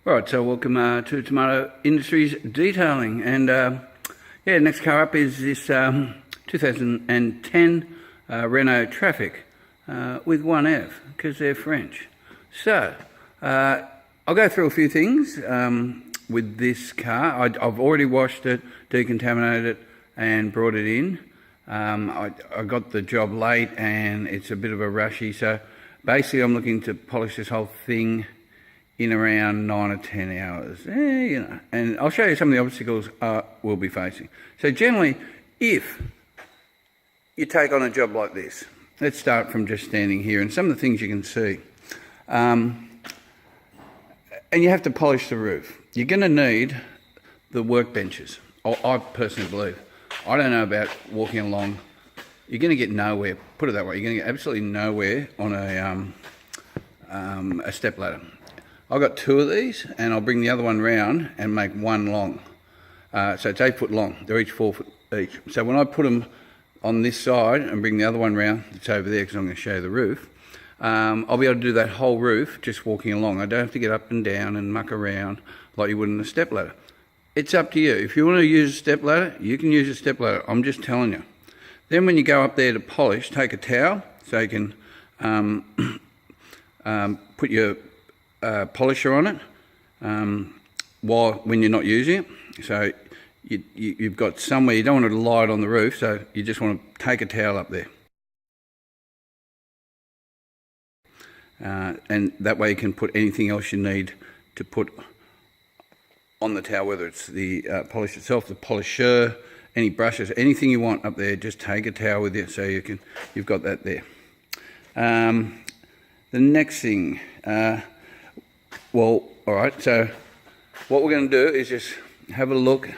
Right, so welcome to Tomato Industries Detailing, and next car up is this 2010 Renault Trafic with 1F, because they're French. So I'll go through a few things with this car. I've already washed it, decontaminated it, and brought it in. I got the job late, and it's a bit of a rushy. So basically, I'm looking to polish this whole thing in around 9 or 10 hours, and I'll show you some of the obstacles we'll be facing. So generally, if you take on a job like this, let's start from just standing here and some of the things you can see. And you have to polish the roof. You're going to need the workbenches. I personally believe. I don't know about walking along. You're going to get nowhere, put it that way. You're going to get absolutely nowhere on a step ladder. I've got 2 of these, and I'll bring the other one round and make one long. So it's 8 foot long. They're each 4 foot each. So when I put them on this side and bring the other one round, it's over there because I'm going to show you the roof, I'll be able to do that whole roof just walking along. I don't have to get up and down and muck around like you would in a step ladder. It's up to you. If you want to use a step ladder, you can use a step ladder. I'm just telling you. Then when you go up there to polish, take a towel so you can put your polisher on it when you're not using it. So you've got somewhere, you don't want to lie it on the roof, so you just want to take a towel up there. And that way you can put anything else you need to put on the towel, whether it's the polish itself, the polisher, any brushes, anything you want up there, just take a towel with you so you've got that there. The next thing, alright, so what we're going to do is just have a look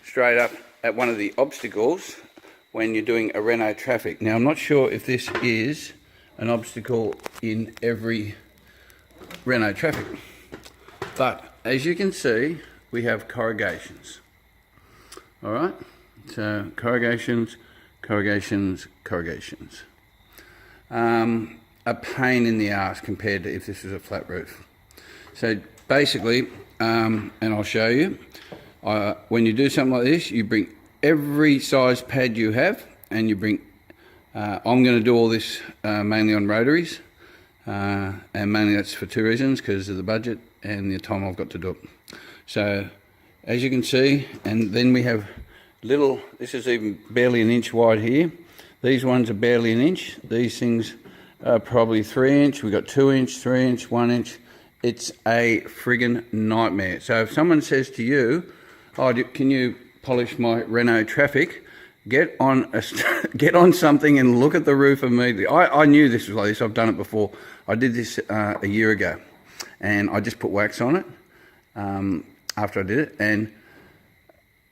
straight up at one of the obstacles when you're doing a Renault Trafic. Now, I'm not sure if this is an obstacle in every Renault Trafic, but as you can see, we have corrugations. Alright, so corrugations. A pain in the arse compared to if this was a flat roof. So basically, and I'll show you, when you do something like this, you bring every size pad you have, and you bring, I'm going to do all this mainly on rotaries, and mainly that's for 2 reasons, because of the budget and the time I've got to do it. So as you can see, and then we have little, this is even barely an inch wide here. These ones are barely an inch. These things are probably 3 inch. We've got 2 inch, 3 inch, 1 inch. It's a friggin' nightmare. So if someone says to you, "Oh, can you polish my Renault Trafic?" Get on something and look at the roof immediately. I knew this was like this. I've done it before. I did this a year ago, and I just put wax on it after I did it. And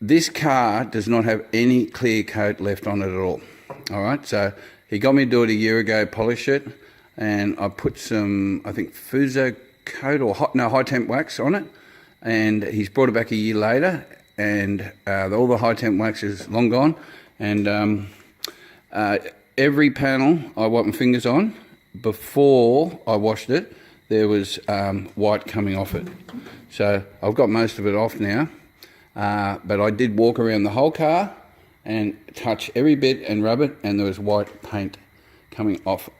this car does not have any clear coat left on it at all. All right, so he got me to do it a year ago, polish it, and I put some, I think, Fuso coat or high temp wax on it, and he's brought it back a year later, and all the high temp wax is long gone, and every panel I wiped my fingers on before I washed it, there was white coming off it. So I've got most of it off now, but I did walk around the whole car and touch every bit and rub it, and there was white paint coming off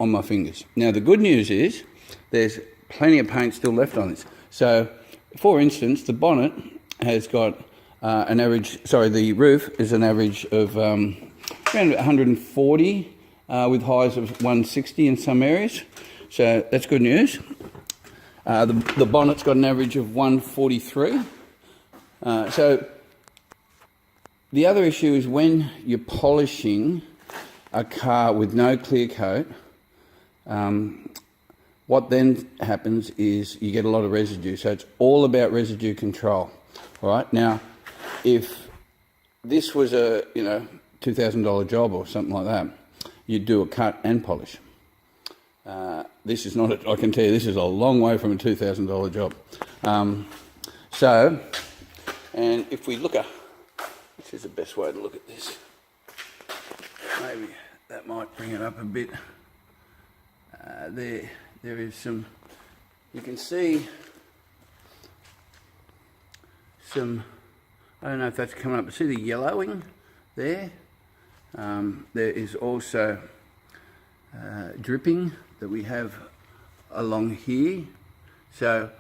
on my fingers. Now the good news is there's plenty of paint still left on this. So for instance, the bonnet has got an average, the roof is an average of around 140 with highs of 160 in some areas. So that's good news. The bonnet's got an average of 143. So the other issue is when you're polishing a car with no clear coat, what then happens is you get a lot of residue. So it's all about residue control. All right. Now, if this was a $2,000 job or something like that, you'd do a cut and polish. This is not. I can tell you, this is a long way from a $2,000 job. And if we look at, which is the best way to look at this? Maybe that might bring it up a bit. There is some. You can see some, I don't know if that's coming up, see the yellowing there? There is also dripping that we have along here. So,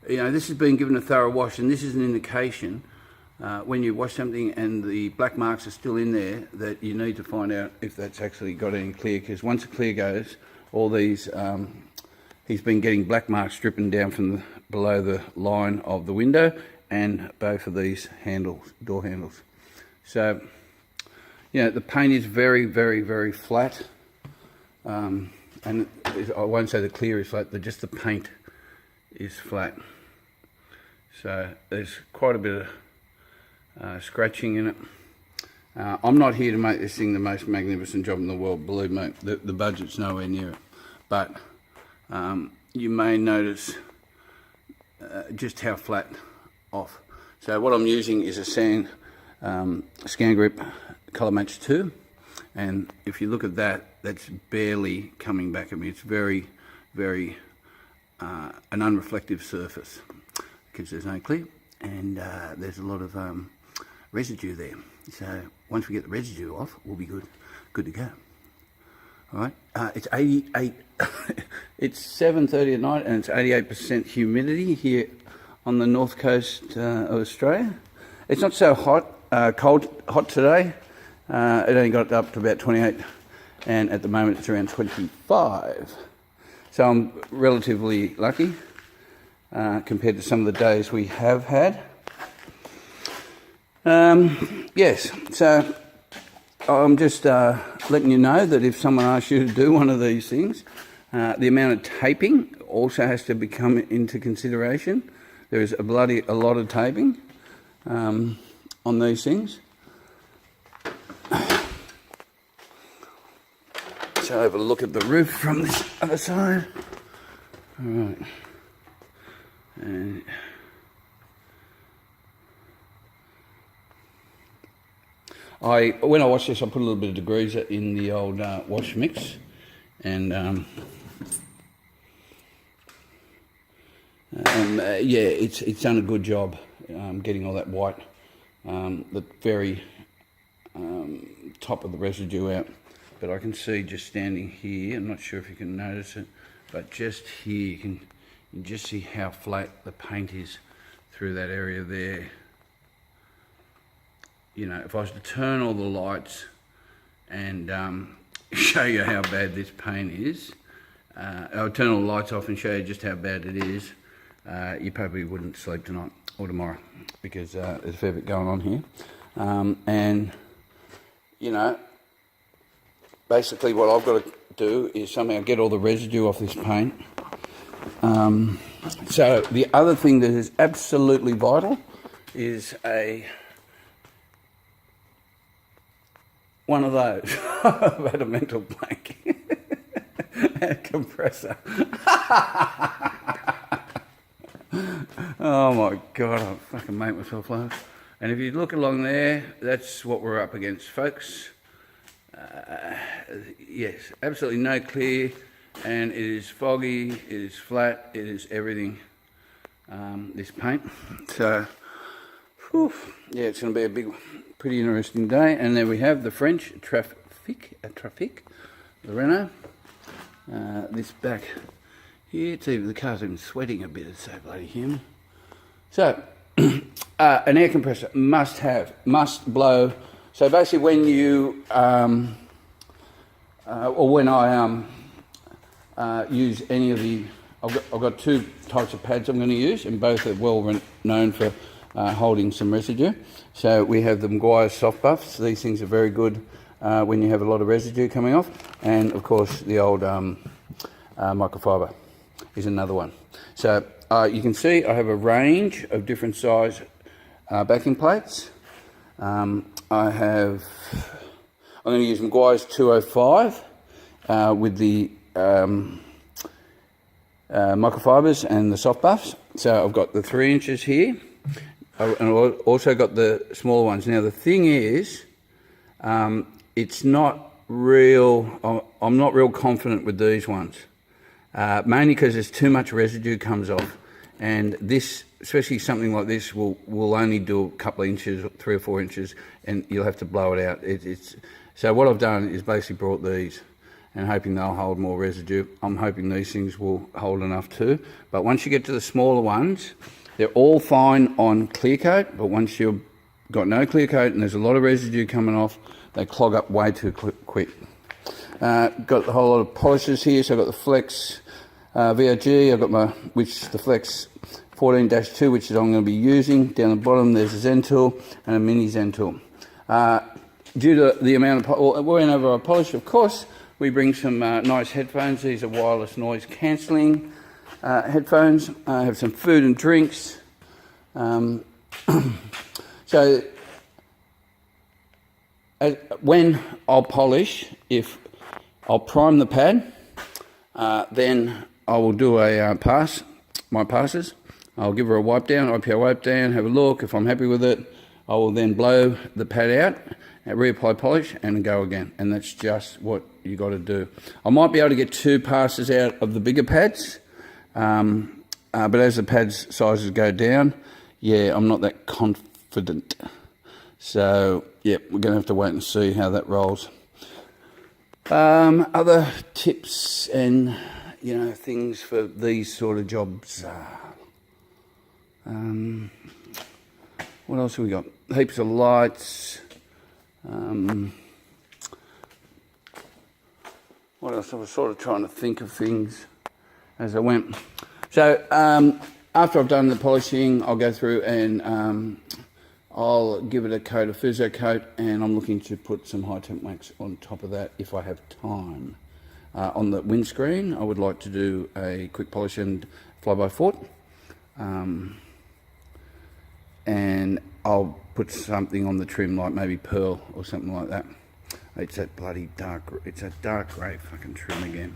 you know, this has been given a thorough wash, and this is an indication when you wash something and the black marks are still in there that you need to find out if that's actually got any clear, because once the clear goes, all these, he's been getting black marks dripping down from below the line of the window and both of these handles, door handles. So, you know, the paint is very, very, very flat. And I won't say the clear is flat, but just the paint is flat. So there's quite a bit of scratching in it. I'm not here to make this thing the most magnificent job in the world, believe me, the budget's nowhere near it. But you may notice just how flat off. So what I'm using is a Scan Grip Colour Match 2, and if you look at that, that's barely coming back at me. It's very, very an unreflective surface because there's no clear, and there's a lot of residue there. So once we get the residue off, we'll be good to go. All right, it's 88. It's 7:30 at night, and it's 88% humidity here on the north coast of Australia. It's not so hot, hot today. It only got up to about 28, and at the moment it's around 25. So I'm relatively lucky compared to some of the days we have had. Yes, so I'm just letting you know that if someone asks you to do one of these things, the amount of taping also has to become into consideration. There is a lot of taping on these things. So have a look at the roof from this other side. All right. And when I wash this, I put a little bit of degreaser in the old wash mix, and yeah, it's done a good job getting all that white, the very top of the residue out. But I can see just standing here, I'm not sure if you can notice it, but just here you can just see how flat the paint is through that area there. You know, if I was to turn all the lights and show you how bad this paint is, I'll turn all the lights off and show you just how bad it is, you probably wouldn't sleep tonight or tomorrow, because there's a fair bit going on here. And, you know, basically what I've got to do is somehow get all the residue off this paint. So the other thing that is absolutely vital is one of those. I've had a mental blank. A compressor. Oh my God, I'll fucking make myself laugh. And if you look along there, that's what we're up against, folks. Yes, absolutely no clear, and it is foggy, it is flat, it is everything, this paint. So, whew, yeah, it's going to be a big, pretty interesting day. And then we have the French Trafic, the Renault. This back here, it's even, the car's even sweating a bit, it's so bloody humid. So, an air compressor must blow. So basically when you, or when I use any of the, I've got two types of pads I'm going to use, and both are well known for holding some residue. So we have the Maguire's soft buffs. These things are very good when you have a lot of residue coming off. And of course the old microfiber is another one. So you can see I have a range of different size backing plates. I'm going to use Maguire's 205 with the microfibers and the soft buffs. So I've got the 3 inches here, and I've also got the smaller ones. Now the thing is, it's not real, I'm not real confident with these ones, mainly because there's too much residue comes off, And this, especially something like this, will only do a couple of inches, 3 or 4 inches, and you'll have to blow it out. So what I've done is basically brought these and hoping they'll hold more residue. I'm hoping these things will hold enough too. But once you get to the smaller ones, they're all fine on clear coat, but once you've got no clear coat and there's a lot of residue coming off, they clog up way too quick. Got a whole lot of polishes here, so I've got the Flex VOG, I've got the Flex 14-2, which is I'm going to be using. Down the bottom there's a Zen tool and a mini Zen tool. Due to the amount of whenever I polish, of course, we bring some nice headphones. These are wireless noise cancelling headphones. I have some food and drinks. So when I'll polish, if I'll prime the pad, then I will do a my passes. I'll give her a wipe down, IPO wipe down, have a look. If I'm happy with it, I will then blow the pad out, reapply polish, and go again. And that's just what you got to do. I might be able to get 2 passes out of the bigger pads, but as the pads sizes go down, yeah, I'm not that confident. So yeah, we're going to have to wait and see how that rolls. Other tips and things for these sort of jobs. What else have we got? Heaps of lights. What else? I was sort of trying to think of things as I went. So after I've done the polishing, I'll go through and I'll give it a coat of Fuzzo coat, and I'm looking to put some high temp wax on top of that if I have time. On the windscreen, I would like to do a quick polish and fly-by-foot. And I'll put something on the trim, like maybe pearl or something like that. It's that bloody it's a dark grey fucking trim again.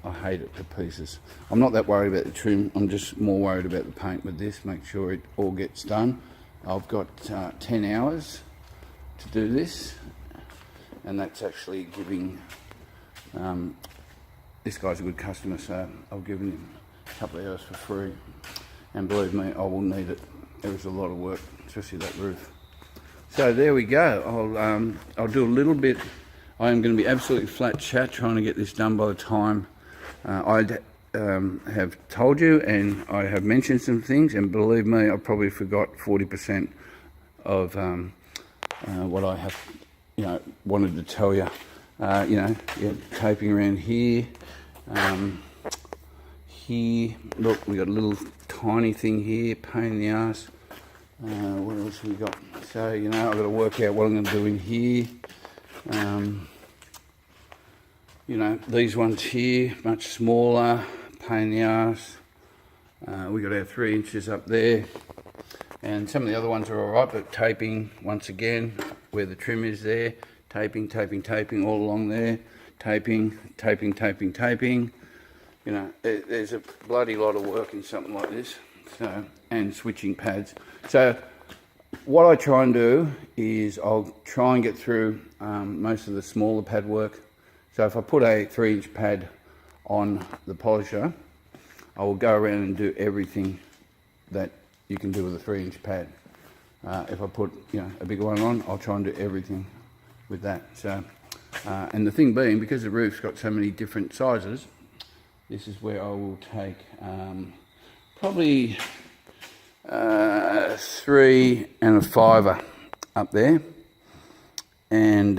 I hate it to pieces. I'm not that worried about the trim, I'm just more worried about the paint with this, make sure it all gets done. I've got 10 hours to do this, and that's actually giving, this guy's a good customer, so I've given him a couple of hours for free, and believe me, I will need it. There was a lot of work, especially that roof. So there we go. I'll do a little bit. I am going to be absolutely flat chat trying to get this done by the time I have told you, and I have mentioned some things, and believe me, I probably forgot 40% of what I have, wanted to tell you. Taping around here. Here, look, we got a little tiny thing here, pain in the ass. What else have we got? So, I've got to work out what I'm going to do in here. These ones here, much smaller, pain in the ass. We got our 3 inches up there. And some of the other ones are all right, but taping, once again, where the trim is there, taping all along there, taping. There's a bloody lot of work in something like this. So, and switching pads. So what I try and do is I'll try and get through most of the smaller pad work. So if I put a 3-inch pad on the polisher, I will go around and do everything that you can do with a 3-inch pad. If I put a bigger one on, I'll try and do everything with that. So and the thing being, because the roof's got so many different sizes, this is where I will take probably 3 and a 5er up there, and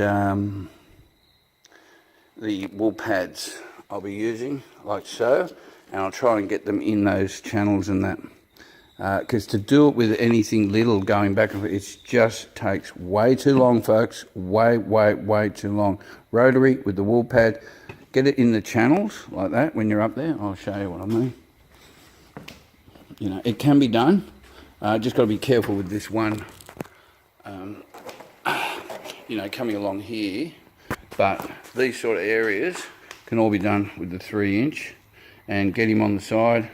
the wool pads I'll be using like so, and I'll try and get them in those channels and that, because to do it with anything little going back and forth, it just takes way too long, folks. Way too long. Rotary with the wool pad, get it in the channels like that when you're up there. I'll show you what I mean. It can be done. Just got to be careful with this one, coming along here. But these sort of areas can all be done with the 3-inch, and get him on the side,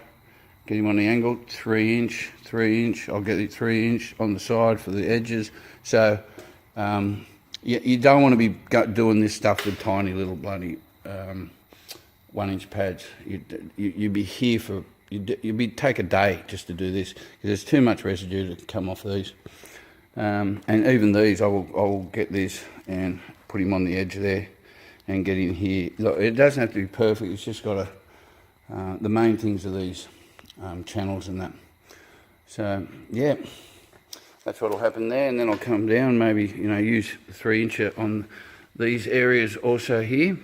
get him on the angle, 3-inch. I'll get it 3-inch on the side for the edges. So you don't want to be doing this stuff with tiny little bloody 1-inch pads. You'd be here for you'd take a day just to do this, because there's too much residue to come off these. And even these, I will get this and put him on the edge there and get in here. Look, it doesn't have to be perfect, it's just got to, the main things are these channels and that. So yeah, that's what will happen there, and then I'll come down, maybe, you know, use the 3-incher on these areas also here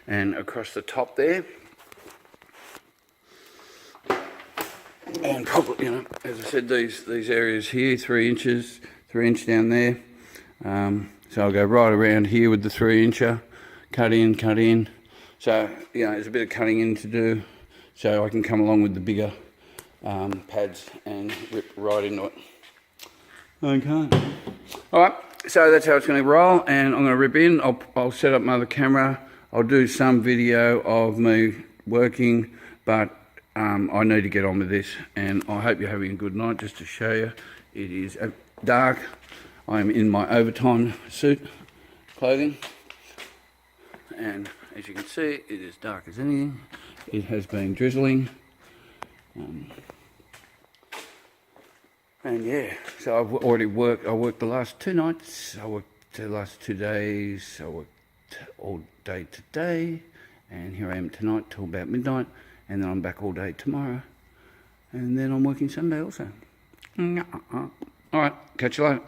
and across the top there. And probably, you know, as I said, these areas here, 3 inches, 3-inch down there. So I'll go right around here with the 3-incher, cut in. So, you know, there's a bit of cutting in to do, so I can come along with the bigger pads and rip right into it. Okay. All right, so that's how it's going to roll, and I'm going to rip in. I'll set up my other camera. I'll do some video of me working, but I need to get on with this, and I hope you're having a good night. Just to show you, it is dark. I'm in my overtime suit clothing, and as you can see, it is dark as anything. It has been drizzling, and yeah, so I've already worked. I worked the last 2 nights. I worked the last 2 days. I worked all day today, and here I am tonight till about midnight, and then I'm back all day tomorrow, and then I'm working Sunday also. All right, catch you later.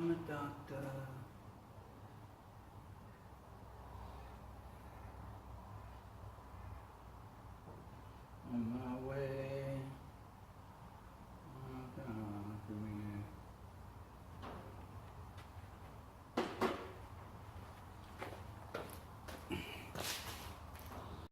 on it, doctor. Oh, no.